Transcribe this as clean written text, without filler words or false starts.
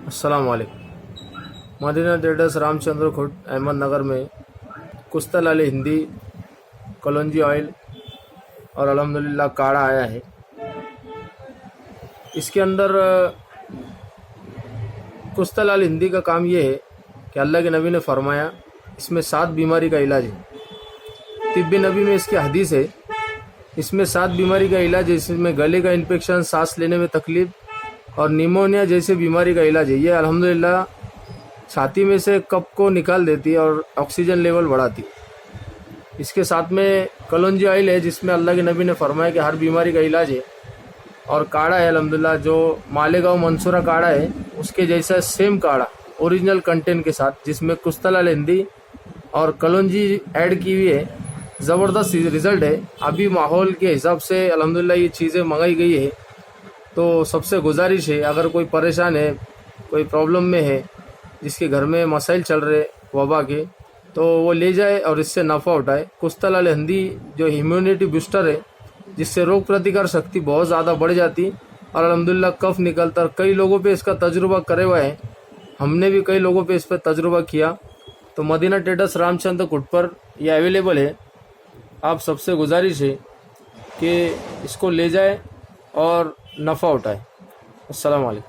अस्सलाम वालेकुम। Medina traders Ramchandra खुट Ahmednagar में कुश्तल अली हिंदी कलौंजी ऑयल और अल्हम्दुलिल्लाह काढ़ा आया है। इसके अंदर कुश्तल अली हिंदी का काम ये है कि अल्लाह के नबी ने फरमाया इसमें 7 बीमारी का इलाज है। तिब्बी नबी में इसकी हदीस है, इसमें 7 बीमारी का इलाज है। इसमें गले का इन्फेक्शन, सांस लेने में तकलीफ और निमोनिया जैसे बीमारी का इलाज है। ये अल्हम्दुलिल्लाह छाती में से कफ को निकाल देती है और ऑक्सीजन लेवल बढ़ाती है। इसके साथ में कलौंजी ऑयल है जिसमें अल्लाह के नबी ने फरमाया कि हर बीमारी का इलाज है। और काढ़ा है अल्हम्दुलिल्लाह जो मालेगांव मंसूरा काढ़ा है उसके जैसा सेम काढ़ा ओरिजिनल कंटेंट के साथ, जिसमें कुश्तल अली हिंदी और कलौंजी ऐड की हुई है। ज़बरदस्त रिज़ल्ट है। अभी माहौल के हिसाब से अल्हम्दुलिल्लाह ये चीज़ें मंगाई गई है। तो सबसे गुजारिश है, अगर कोई परेशान है, कोई प्रॉब्लम में है, जिसके घर में मसाइल चल रहे वबा के, तो वो ले जाए और इससे नफ़ा उठाए। कुश्तल अली हिंदी जो इम्यूनिटी बूस्टर है, जिससे रोग प्रतिकार शक्ति बहुत ज़्यादा बढ़ जाती और अल्हम्दुलिल्लाह कफ निकलता। और कई लोगों पे इसका तजुर्बा करे हुआ है, हमने भी कई लोगों पे इस पर तजुर्बा किया। तो मदीना ट्रेडर्स रामचंद्र खुट पर यह अवेलेबल है। आप सबसे गुजारिश है कि इसको ले जाए और नफ़ा उठाए। अस्सलाम वालेकुम।